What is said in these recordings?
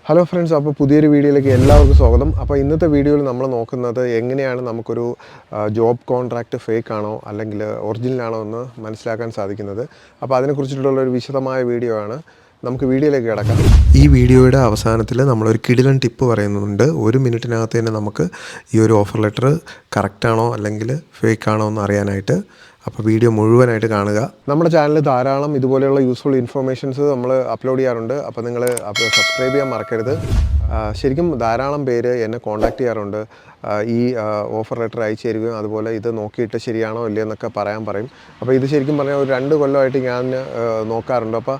Hello friends, അപ്പോൾ പുതിയൊരു വീഡിയോയിലേക്ക് എല്ലാവർക്കും സ്വാഗതം. അപ്പോൾ ഇന്നത്തെ വീഡിയോയിൽ നമ്മൾ നോക്കുന്നത് എങ്ങനെയാണ് നമുക്കൊരു ജോബ് കോൺട്രാക്റ്റ് ഫേക്ക് ആണോ അല്ലെങ്കിൽ ഒറിജിനൽ ആണോ എന്ന് മനസ്സിലാക്കാൻ സാധിക്കുന്നത്. അപ്പോൾ അതിനെക്കുറിച്ചിട്ടുള്ള ഒരു വിശദമായ വീഡിയോ ആണ്. നമുക്ക് വീഡിയോയിലേക്ക് കിടക്കാം. ഈ വീഡിയോയുടെ അവസാനത്തിൽ നമ്മളൊരു കിടിലൻ ടിപ്പ് പറയുന്നുണ്ട്. 1 മിനിറ്റിനകത്ത് തന്നെ നമുക്ക് ഈ ഒരു ഓഫർ ലെറ്റർ കറക്റ്റാണോ അല്ലെങ്കിൽ ഫേക്ക് ആണോ എന്ന് അറിയാനായിട്ട്. അപ്പോൾ വീഡിയോ മുഴുവനായിട്ട് കാണുക. നമ്മുടെ ചാനലിൽ ധാരാളം ഇതുപോലെയുള്ള യൂസ്ഫുൾ ഇൻഫർമേഷൻസ് നമ്മൾ അപ്ലോഡ് ചെയ്യാറുണ്ട്. അപ്പോൾ നിങ്ങൾ സബ്സ്ക്രൈബ് ചെയ്യാൻ മറക്കരുത്. ശരിക്കും ധാരാളം പേര് എന്നെ കോൺടാക്റ്റ് ചെയ്യാറുണ്ട്. ഈ ഓഫർ ലെറ്റർ അയച്ചു തരികയും അതുപോലെ ഇത് നോക്കിയിട്ട് ശരിയാണോ ഇല്ലയോ എന്നൊക്കെ പറയും. അപ്പോൾ ഇത് ശരിക്കും പറഞ്ഞാൽ ഒരു 2 കൊല്ലമായിട്ട് ഞാൻ നോക്കാറുണ്ട്. അപ്പോൾ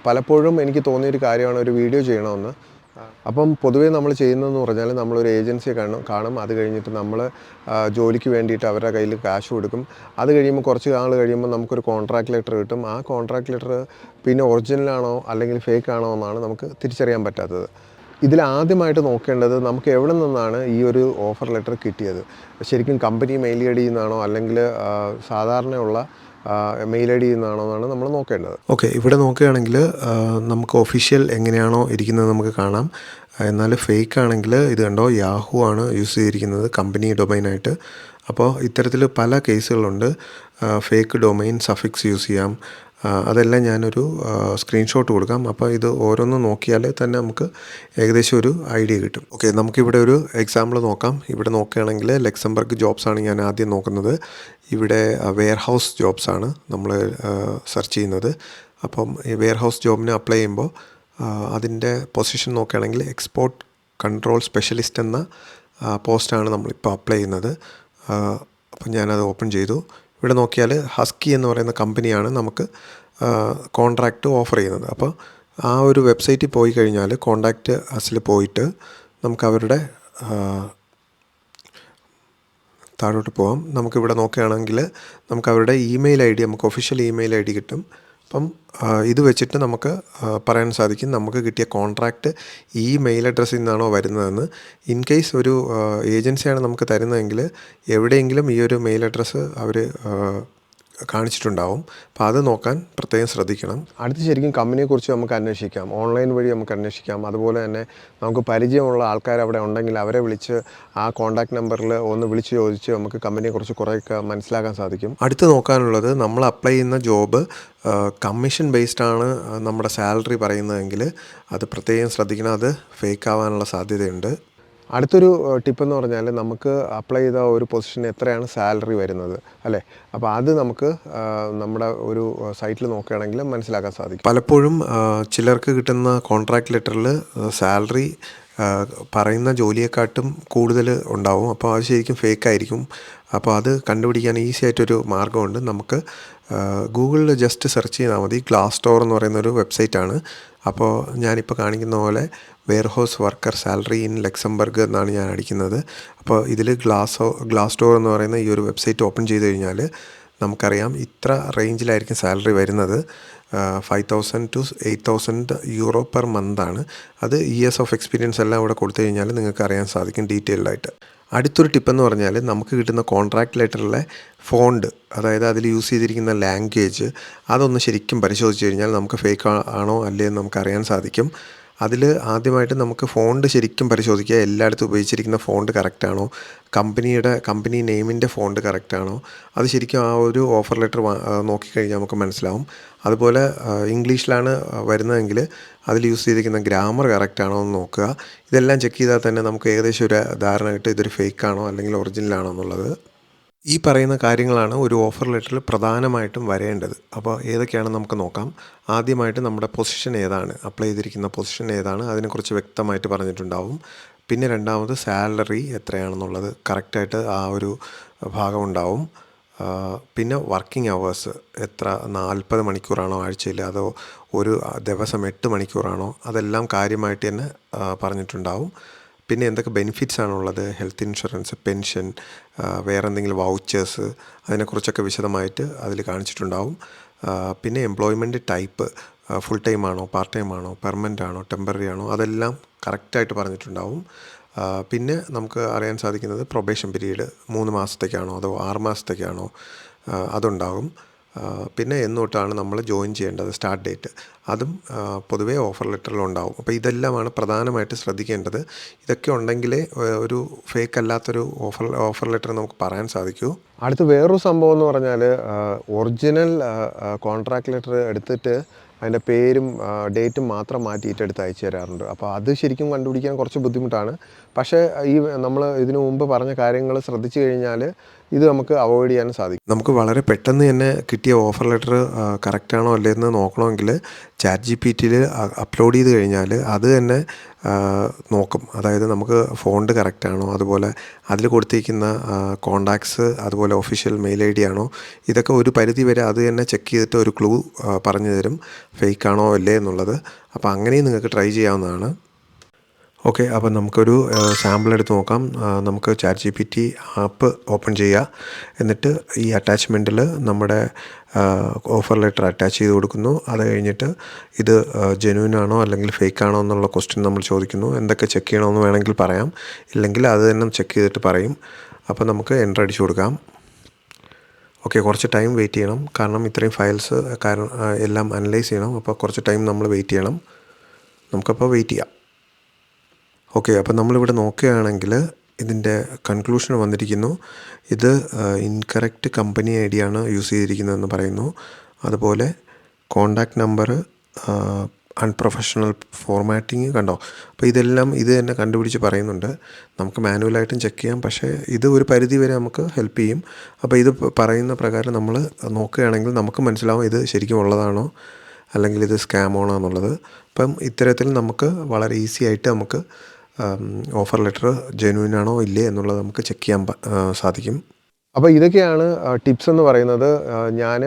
പലപ്പോഴും എനിക്ക് തോന്നിയൊരു കാര്യമാണ് ഒരു വീഡിയോ ചെയ്യണമെന്ന്. അപ്പം പൊതുവേ നമ്മൾ ചെയ്യുന്നതെന്ന് പറഞ്ഞാൽ നമ്മളൊരു ഏജൻസിയെ കാണും. അത് കഴിഞ്ഞിട്ട് നമ്മൾ ജോലിക്ക് വേണ്ടിയിട്ട് അവരുടെ കയ്യിൽ കാശ് കൊടുക്കും. അത് കഴിയുമ്പോൾ കുറച്ച് നാൾ കഴിയുമ്പോൾ നമുക്കൊരു കോൺട്രാക്ട് ലെറ്റർ കിട്ടും. ആ കോൺട്രാക്ട് ലെറ്റർ പിന്നെ ഒറിജിനലാണോ അല്ലെങ്കിൽ ഫേക്ക് ആണോ എന്നാണ് നമുക്ക് തിരിച്ചറിയാൻ പറ്റാത്തത്. ഇതിലാദ്യമായിട്ട് നോക്കേണ്ടത് നമുക്ക് എവിടെ നിന്നാണ് ഈ ഒരു ഓഫർ ലെറ്റർ കിട്ടിയത്. ശരിക്കും കമ്പനി മെയിൽ ഐ ഡിയിൽ നിന്നാണോ അല്ലെങ്കിൽ സാധാരണയുള്ള മെയിൽ ഐ ഡിയിൽ നിന്നാണോ എന്നാണ് നമ്മൾ നോക്കേണ്ടത്. ഓക്കെ, ഇവിടെ നോക്കുകയാണെങ്കിൽ നമുക്ക് ഒഫീഷ്യൽ എങ്ങനെയാണോ ഇരിക്കുന്നത് നമുക്ക് കാണാം. എന്നാൽ ഫേക്ക് ആണെങ്കിൽ ഇത് കണ്ടോ, യാഹു ആണ് യൂസ് ചെയ്തിരിക്കുന്നത് കമ്പനി ഡൊമൈനായിട്ട്. അപ്പോൾ ഇത്തരത്തിൽ പല കേസുകളുണ്ട്. ഫേക്ക് ഡൊമൈൻ സഫിക്സ് യൂസ് ചെയ്യാം. അതെല്ലാം ഞാനൊരു സ്ക്രീൻഷോട്ട് കൊടുക്കാം. അപ്പോൾ ഇത് ഓരോന്നും നോക്കിയാൽ തന്നെ നമുക്ക് ഏകദേശം ഒരു ഐഡിയ കിട്ടും. ഓക്കെ, നമുക്കിവിടെ ഒരു എക്സാമ്പിൾ നോക്കാം. ഇവിടെ നോക്കുകയാണെങ്കിൽ ലക്സംബർഗ് ജോബ്സാണ് ഞാൻ ആദ്യം നോക്കുന്നത്. ഇവിടെ വെയർഹൗസ് ജോബ്സാണ് നമ്മൾ സെർച്ച് ചെയ്യുന്നത്. അപ്പം ഈ വെയർഹൗസ് ജോബിന് അപ്ലൈ ചെയ്യുമ്പോൾ അതിൻ്റെ പൊസിഷൻ നോക്കുകയാണെങ്കിൽ എക്സ്പോർട്ട് കൺട്രോൾ സ്പെഷ്യലിസ്റ്റ് എന്ന പോസ്റ്റാണ് നമ്മളിപ്പോൾ അപ്ലൈ ചെയ്യുന്നത്. അപ്പം ഞാനത് ഓപ്പൺ ചെയ്തു. ഇവിടെ നോക്കിയാൽ ഹസ്കി എന്ന് പറയുന്ന കമ്പനിയാണ് നമുക്ക് കോൺട്രാക്റ്റ് ഓഫർ ചെയ്യുന്നത്. അപ്പോൾ ആ ഒരു വെബ്സൈറ്റിൽ പോയി കഴിഞ്ഞാൽ കോൺടാക്റ്റ് അസിൽ പോയിട്ട് നമുക്ക് അവരുടെ താഴോട്ട് പോകാം. നമുക്കിവിടെ നോക്കുകയാണെങ്കിൽ നമുക്ക് അവരുടെ ഇമെയിൽ ഐ ഡി, നമുക്ക് ഒഫീഷ്യൽ ഇമെയിൽ ഐ ഡി കിട്ടും. അപ്പം ഇത് വെച്ചിട്ട് നമുക്ക് പറയാൻ സാധിക്കും നമുക്ക് കിട്ടിയ കോൺട്രാക്റ്റ് ഈ മെയിൽ അഡ്രസ്സിൽ നിന്നാണോ വരുന്നതെന്ന്. ഇൻ കേസ് ഒരു ഏജൻസിയാണ് നമുക്ക് തരുന്നതെങ്കിൽ എവിടെയെങ്കിലും ഈ ഒരു മെയിൽ അഡ്രസ്സ് അവർ കാണിച്ചിട്ടുണ്ടാവും. അപ്പോൾ അത് നോക്കാൻ പ്രത്യേകം ശ്രദ്ധിക്കണം. അടുത്ത് ശരിക്കും കമ്പനിയെക്കുറിച്ച് നമുക്ക് അന്വേഷിക്കാം. ഓൺലൈൻ വഴി നമുക്ക് അന്വേഷിക്കാം. അതുപോലെ തന്നെ നമുക്ക് പരിചയമുള്ള ആൾക്കാർ അവിടെ ഉണ്ടെങ്കിൽ അവരെ വിളിച്ച് ആ കോൺടാക്റ്റ് നമ്പറിൽ ഒന്ന് വിളിച്ച് ചോദിച്ച് നമുക്ക് കമ്പനിയെക്കുറിച്ച് കുറേയൊക്കെ മനസ്സിലാക്കാൻ സാധിക്കും. അടുത്ത് നോക്കാനുള്ളത്, നമ്മൾ അപ്ലൈ ചെയ്യുന്ന ജോബ് കമ്മീഷൻ ബേസ്ഡാണ് നമ്മുടെ സാലറി പറയുന്നതെങ്കിൽ അത് പ്രത്യേകം ശ്രദ്ധിക്കണം. അത് ഫേക്ക് ആവാനുള്ള സാധ്യതയുണ്ട്. അടുത്തൊരു ടിപ്പെന്ന് പറഞ്ഞാൽ നമുക്ക് അപ്ലൈ ചെയ്ത ഒരു പൊസിഷന് എത്രയാണ് സാലറി വരുന്നത് അല്ലേ. അപ്പോൾ അത് നമുക്ക് നമ്മുടെ ഒരു സൈറ്റിൽ നോക്കുകയാണെങ്കിൽ മനസ്സിലാക്കാൻ സാധിക്കും. പലപ്പോഴും ചിലർക്ക് കിട്ടുന്ന കോൺട്രാക്ട് ലെറ്ററിൽ സാലറി പറയുന്ന ജോലിയെക്കാട്ടും കൂടുതൽ ഉണ്ടാവും. അപ്പോൾ അത് ശരിക്കും ഫേക്കായിരിക്കും. അപ്പോൾ അത് കണ്ടുപിടിക്കാൻ ഈസി ആയിട്ടൊരു മാർഗ്ഗമുണ്ട്. നമുക്ക് ഗൂഗിളിൽ ജസ്റ്റ് സെർച്ച് ചെയ്താൽ മതി. ഗ്ലാസ് സ്റ്റോർ എന്ന് പറയുന്നൊരു വെബ്സൈറ്റാണ്. അപ്പോൾ ഞാനിപ്പോൾ കാണിക്കുന്ന പോലെ warehouse worker salary in Luxembourg എന്നാണ് ഞാൻ അടിക്കുന്നത്. അപ്പോൾ ഇതിൽ ഗ്ലാസ് സ്റ്റോർ എന്ന് പറയുന്ന ഈ ഒരു വെബ്സൈറ്റ് ഓപ്പൺ ചെയ്ത് കഴിഞ്ഞാൽ നമുക്കറിയാം ഇത്ര റേഞ്ചിലായിരിക്കും സാലറി വരുന്നത്. 5,000 to 8,000 യൂറോ പെർ മന്താണ്. അത് ഇയേഴ്സ് ഓഫ് എക്സ്പീരിയൻസ് എല്ലാം ഇവിടെ കൊടുത്തു കഴിഞ്ഞാൽ നിങ്ങൾക്ക് അറിയാൻ സാധിക്കും ഡീറ്റെയിൽഡായിട്ട്. അടുത്തൊരു ടിപ്പെന്ന് പറഞ്ഞാൽ നമുക്ക് കിട്ടുന്ന കോൺട്രാക്ട് ലെറ്ററിലെ ഫോണ്ട്, അതായത് അതിൽ യൂസ് ചെയ്തിരിക്കുന്ന ലാംഗ്വേജ്, അതൊന്ന് ശരിക്കും പരിശോധിച്ച് കഴിഞ്ഞാൽ നമുക്ക് ഫേക്ക് ആണോ അല്ലേ എന്ന് നമുക്ക് അറിയാൻ സാധിക്കും. അതിൽ ആദ്യമായിട്ട് നമുക്ക് ഫോണ്ട് ശരിക്കും പരിശോധിക്കുക. എല്ലായിടത്തും ഉപയോഗിച്ചിരിക്കുന്ന ഫോണ്ട് കറക്റ്റാണോ, കമ്പനി നെയിമിൻ്റെ ഫോണ്ട് കറക്റ്റാണോ, അത് ശരിക്കും ആ ഒരു ഓഫർ ലെറ്റർ നോക്കിക്കഴിഞ്ഞാൽ നമുക്ക് മനസ്സിലാവും. അതുപോലെ ഇംഗ്ലീഷിലാണ് വരുന്നതെങ്കിൽ അതിൽ യൂസ് ചെയ്തിരിക്കുന്ന ഗ്രാമർ കറക്റ്റാണോ എന്ന് നോക്കുക. ഇതെല്ലാം ചെക്ക് ചെയ്താൽ തന്നെ നമുക്ക് ഏകദേശം ഒരു ധാരണ കിട്ടും ഇതൊരു ഫേക്കാണോ അല്ലെങ്കിൽ ഒറിജിനലാണോ എന്നുള്ളത്. ഈ പറയുന്ന കാര്യങ്ങളാണ് ഒരു ഓഫർ ലെറ്ററിൽ പ്രധാനമായിട്ടും വരേണ്ടത്. അപ്പോൾ ഏതൊക്കെയാണെന്ന് നമുക്ക് നോക്കാം. ആദ്യമായിട്ട് നമ്മുടെ പൊസിഷൻ ഏതാണ്, അപ്ലൈ ചെയ്തിരിക്കുന്ന പൊസിഷൻ ഏതാണ്, അതിനെക്കുറിച്ച് വ്യക്തമായിട്ട് പറഞ്ഞിട്ടുണ്ടാവും. പിന്നെ രണ്ടാമത് സാലറി എത്രയാണെന്നുള്ളത് കറക്റ്റായിട്ട് ആ ഒരു ഭാഗം ഉണ്ടാവും. പിന്നെ വർക്കിംഗ് അവേഴ്സ് എത്ര, 40 മണിക്കൂറാണോ ആഴ്ചയിൽ, അതോ ഒരു ദിവസം 8 മണിക്കൂറാണോ, അതെല്ലാം കാര്യമായിട്ട് തന്നെ പറഞ്ഞിട്ടുണ്ടാവും. പിന്നെ എന്തൊക്കെ ബെനിഫിറ്റ്സ് ആണുള്ളത്, ഹെൽത്ത് ഇൻഷുറൻസ്, പെൻഷൻ, വേറെ എന്തെങ്കിലും വൗച്ചേഴ്സ്, അതിനെക്കുറിച്ചൊക്കെ വിശദമായിട്ട് അതിൽ കാണിച്ചിട്ടുണ്ടാവും. പിന്നെ എംപ്ലോയ്മെൻറ്റ് ടൈപ്പ്, ഫുൾ ടൈം ആണോ, പാർട്ട് ടൈം ആണോ, പെർമനൻ്റ് ആണോ, ടെമ്പററി ആണോ, അതെല്ലാം കറക്റ്റായിട്ട് പറഞ്ഞിട്ടുണ്ടാവും. പിന്നെ നമുക്ക് അറിയാൻ സാധിക്കുന്നത് പ്രൊബേഷൻ പീരീഡ് 3 മാസത്തേക്കാണോ അതോ 6 മാസത്തേക്കാണോ അതുണ്ടാകും. പിന്നെ എന്ന് തൊട്ടാണ് നമ്മൾ ജോയിൻ ചെയ്യേണ്ടത്, സ്റ്റാർട്ട് ഡേറ്റ് അതും പൊതുവേ ഓഫർ ലെറ്ററിലുണ്ടാവും. അപ്പോൾ ഇതെല്ലാമാണ് പ്രധാനമായിട്ട് ശ്രദ്ധിക്കേണ്ടത്. ഇതൊക്കെ ഉണ്ടെങ്കിലേ ഒരു ഫേക്ക് അല്ലാത്തൊരു ഓഫർ ലെറ്റർ നമുക്ക് പറയാൻ സാധിക്കൂ. അടുത്ത് വേറൊരു സംഭവം എന്ന് പറഞ്ഞാൽ ഒറിജിനൽ കോൺട്രാക്ട് ലെറ്റർ എടുത്തിട്ട് അതിൻ്റെ പേരും ഡേറ്റും മാത്രം മാറ്റിയിട്ട് എടുത്ത് അയച്ചു തരാറുണ്ട്. അപ്പോൾ അത് ശരിക്കും കണ്ടുപിടിക്കാൻ കുറച്ച് ബുദ്ധിമുട്ടാണ്. പക്ഷേ ഈ നമ്മൾ ഇതിനു മുമ്പ് പറഞ്ഞ കാര്യങ്ങൾ ശ്രദ്ധിച്ചു കഴിഞ്ഞാൽ ഇത് നമുക്ക് അവോയ്ഡ് ചെയ്യാൻ സാധിക്കും. നമുക്ക് വളരെ പെട്ടെന്ന് തന്നെ കിട്ടിയ ഓഫർ ലെറ്റർ കറക്റ്റാണോ അല്ലേന്ന് നോക്കണമെങ്കിൽ ChatGPTയിൽ അപ്ലോഡ് ചെയ്ത് കഴിഞ്ഞാൽ അത് തന്നെ നോക്കും. അതായത് നമുക്ക് ഫോണ്ട് കറക്റ്റാണോ, അതുപോലെ അതിൽ കൊടുത്തിരിക്കുന്ന കോണ്ടാക്ട്സ്, അതുപോലെ ഒഫീഷ്യൽ മെയിൽ ID ആണോ, ഇതൊക്കെ ഒരു പരിധി വരെ അത് തന്നെ ചെക്ക് ചെയ്തിട്ട് ഒരു ക്ലൂ പറഞ്ഞു തരും ഫേക്കാണോ അല്ലേ എന്നുള്ളത്. അപ്പോൾ അങ്ങനെയും നിങ്ങൾക്ക് ട്രൈ ചെയ്യാവുന്നതാണ്. ഓക്കെ, അപ്പോൾ നമുക്കൊരു സാമ്പിൾ എടുത്ത് നോക്കാം. നമുക്ക് ChatGPT ആപ്പ് ഓപ്പൺ ചെയ്യുക. എന്നിട്ട് ഈ അറ്റാച്ച്മെൻറ്റിൽ നമ്മുടെ ഓഫർ ലെറ്റർ അറ്റാച്ച് ചെയ്ത് കൊടുക്കുന്നു. അത് കഴിഞ്ഞിട്ട് ഇത് ജെന്യൂൻ ആണോ അല്ലെങ്കിൽ ഫേക്ക് ആണോ എന്നുള്ള ക്വസ്റ്റ്യൻ നമ്മൾ ചോദിക്കുന്നു. എന്തൊക്കെ ചെക്ക് ചെയ്യണമെന്ന് വേണമെങ്കിൽ പറയാം, ഇല്ലെങ്കിൽ അത് തന്നെ ചെക്ക് ചെയ്തിട്ട് പറയും. അപ്പോൾ നമുക്ക് എൻ്റർ അടിച്ചു കൊടുക്കാം. ഓക്കെ, കുറച്ച് ടൈം വെയിറ്റ് ചെയ്യണം, കാരണം ഇത്രയും ഫയൽസ് എല്ലാം അനലൈസ് ചെയ്യണം. അപ്പോൾ കുറച്ച് ടൈം നമ്മൾ വെയിറ്റ് ചെയ്യണം. നമുക്കപ്പോൾ വെയിറ്റ് ചെയ്യാം. ഓക്കെ, അപ്പോൾ നമ്മളിവിടെ നോക്കുകയാണെങ്കിൽ ഇതിൻ്റെ കൺക്ലൂഷൻ വന്നിരിക്കുന്നു. ഇത് ഇൻകറക്റ്റ് കമ്പനി ID ആണ് യൂസ് ചെയ്തിരിക്കുന്നതെന്ന് പറയുന്നു. അതുപോലെ കോണ്ടാക്ട് നമ്പർ അൺപ്രൊഫഷണൽ ഫോർമാറ്റിങ് കണ്ടോ. അപ്പോൾ ഇതെല്ലാം ഇത് തന്നെ കണ്ടുപിടിച്ച് പറയുന്നുണ്ട്. നമുക്ക് മാനുവലായിട്ടും ചെക്ക് ചെയ്യാം, പക്ഷേ ഇത് ഒരു പരിധി വരെ നമുക്ക് ഹെൽപ്പ് ചെയ്യും. അപ്പോൾ ഇത് പറയുന്ന പ്രകാരം നമ്മൾ നോക്കുകയാണെങ്കിൽ നമുക്ക് മനസ്സിലാവും ഇത് ശരിക്കും ഉള്ളതാണോ അല്ലെങ്കിൽ ഇത് സ്കാമാണോ എന്നുള്ളത്. അപ്പം ഇത്തരത്തിൽ നമുക്ക് വളരെ ഈസി ആയിട്ട് നമുക്ക് ഓഫർ ലെറ്റർ ജെന്യൂൻ ആണോ ഇല്ലേ എന്നുള്ളത് നമുക്ക് ചെക്ക് ചെയ്യാൻ സാധിക്കും. അപ്പോൾ ഇതൊക്കെയാണ് ടിപ്സ് എന്ന് പറയുന്നത്. ഞാൻ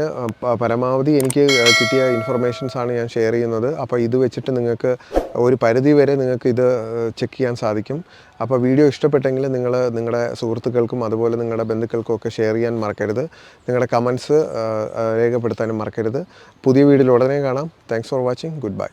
പരമാവധി എനിക്ക് കിട്ടിയ ഇൻഫർമേഷൻസാണ് ഞാൻ ഷെയർ ചെയ്യുന്നത്. അപ്പോൾ ഇത് വെച്ചിട്ട് നിങ്ങൾക്ക് ഒരു പരിധി വരെ നിങ്ങൾക്ക് ഇത് ചെക്ക് ചെയ്യാൻ സാധിക്കും. അപ്പോൾ വീഡിയോ ഇഷ്ടപ്പെട്ടെങ്കിൽ നിങ്ങൾ നിങ്ങളുടെ സുഹൃത്തുക്കൾക്കും അതുപോലെ നിങ്ങളുടെ ബന്ധുക്കൾക്കും ഒക്കെ ഷെയർ ചെയ്യാൻ മറക്കരുത്. നിങ്ങളുടെ കമൻസ് രേഖപ്പെടുത്താനും മറക്കരുത്. പുതിയ വീഡിയോയിൽ ഉടനെ കാണാം. Thanks for watching. Good bye.